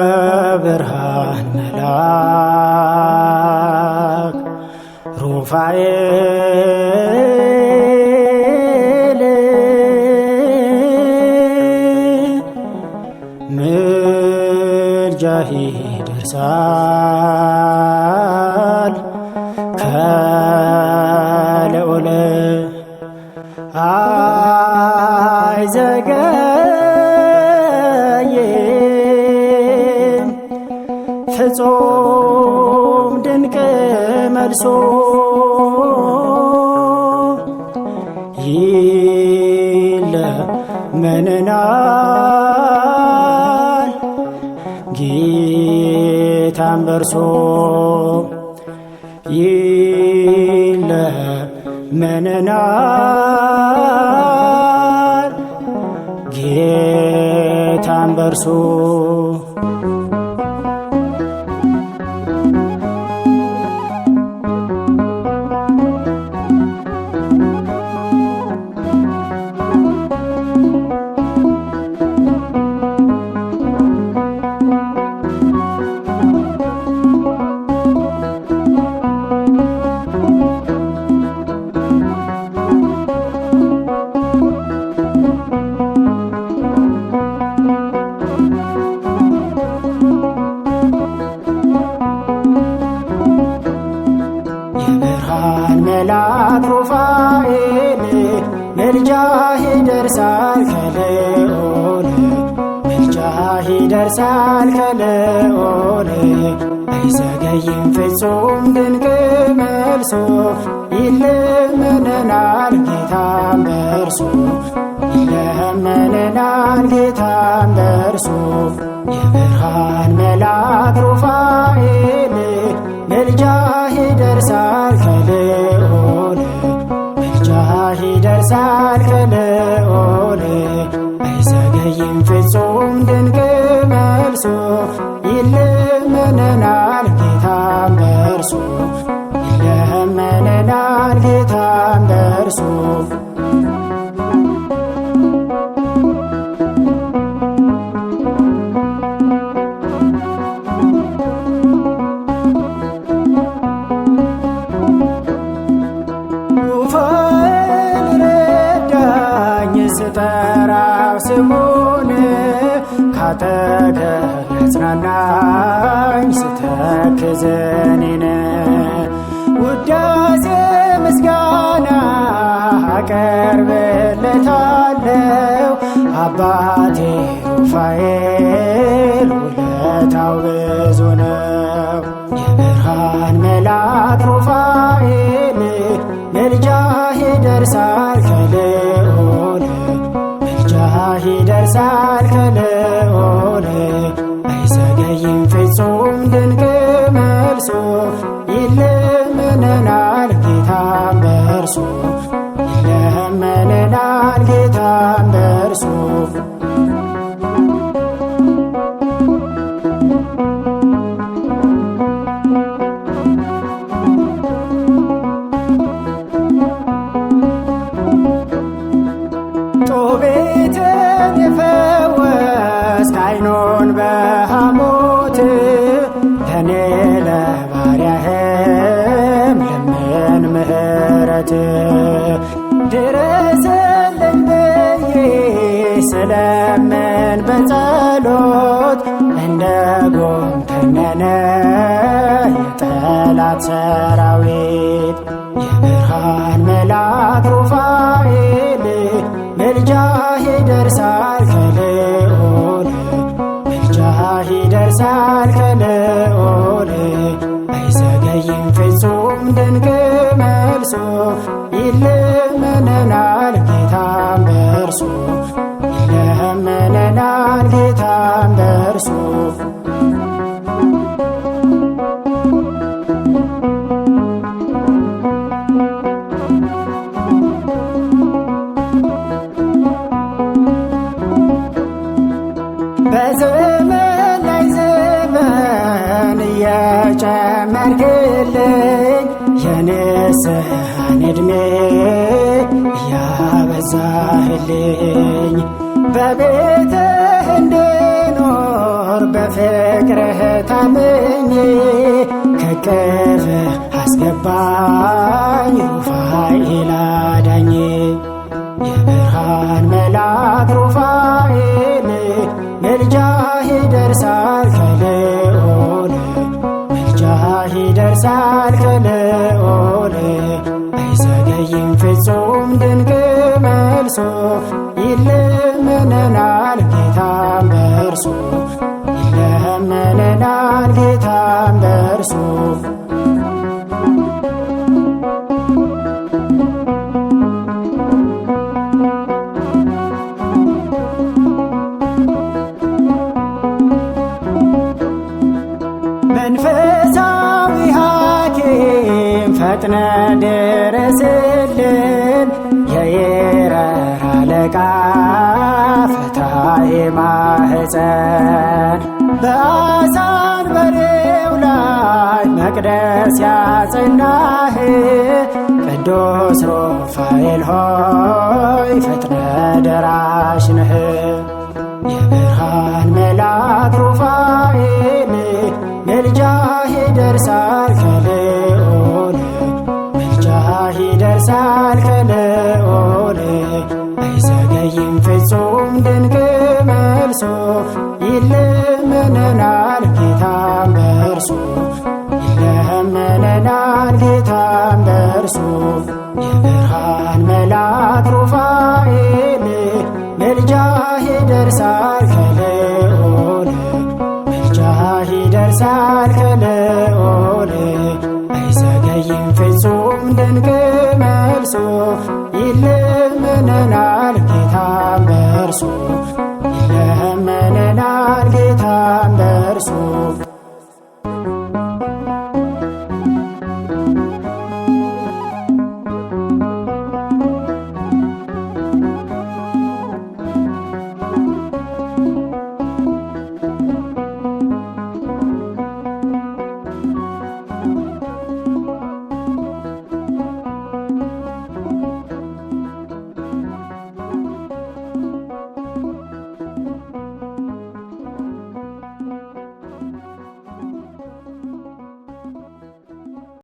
የብርሃን መልአክ ሩፋኤል ምልጃህ ይደርሳል ከልዑል አይዘገይም ፍጹም ድንቅ መልሶ ይለመነናል ጌታም በርሶ ይለመነናል ጌታም በርሶ የብርሃን መልአክ ሩፋኤል ምልጃህ ይደርሳል ከልዑል ምልጃህ ይደርሳል ከልዑል አይዘገይም ፍጹም ድንቅ መልሶ ይለመነናል ጌታም በርሱ ይለመነናል ጌታም በርሱ የብርሃን መልአክ ሩፋኤል ምልጃህ ይደርሳል ከልዑል ምልጃህ ይደርሳል ከልዑል አይዘገይም ፍጹም ድንቅ መልሶ ይለመነናል ጌታም በርሱ ይለመነናል ጌታም በርሱ ስጠራው ስሙን ካጠገብ ያጽናናኝ ስተክዝ እኔን ውዳሴ ምስጋና አቀርብለታለሁ አባቴ ሩፋኤል ውለታው ብዙ ነው። የብርሃን መልአክ ሩፋኤል ምልጃህ ይደርሳል ከልዑል ምልጃህ ይደርሳል ከልዑል አይዘገይም ፍጹም ድንቅ መልሶ ይለመነናል ጌታም በርሱ ይለመነናል ጌታም በርሱ ጦቢትን የፈወስክ ዓይኑን በሐሞት ለኔ ለባሪያህም ለምን ምሕረት ድረስልኝ ብዬ ስለምን በጸሎት እንደ ጎም ተነነ የጠላት ሰራዊት የብርሃን መልአክ ሩፋኤል ምልጃህ ይደርሳል ከልዑል ምልጃህ ይደርሳል ከልዑል አይዘገይም ፍጹም ድንቅ መልሶ ይለመነናል ጌታም በርሱ ይለመነናል ጌታም በርሱ በዘመን ላይ ዘመን ጨመርክልኝ የንስሐን ዕድሜ እያበዛህልኝ በቤትህ እንድኖር በፍቅርህ ታምኜ ከቅፍህ አስገባኝ ሩፋኤል አዳኜ የብርሃን መልአክ ሩፋኤል ምልጃህ ይደርሳል ከልዑል ምልጃህ ይደርሳል ከልዑል አይዘገይም ፍጹም ድንቅ መልሶ ይለምነናል ጌታም በእርሱ ይለምነናል ጌታም በእርሱ መንፈሳዊ ሐኪም ፈጥነ ድረስልን የየረር አለቃ ፈታሔ ማኅፀን በአሳን በሬው ላይ መቅደስ ያጸናህ ቅዱስ ሩፋኤል ሆይ ፈጥነ ደራሽ ነህ የብርሃን መልአክ ሩፋኤል ምልጃህ ይደርሳል ከልዑል ምልጃህ ይደርሳል ከልዑል አይዘገይም ፍጹም ድንቅ መልሶ ይለምነናል ጌታም በእርሱ ይለምነናል ጌታም በእርሱ የብርሃን መልአክ ሩፋኤል ምልጃህ ይደርሳል ከልዑል ምልጃህ ይደርሳል ከልዑል አይዘገይም ፍጹም ድንቅ መልሶ ይለምነናል ጌታም በእርሱ ይለምነናል ጌታም በእርሱ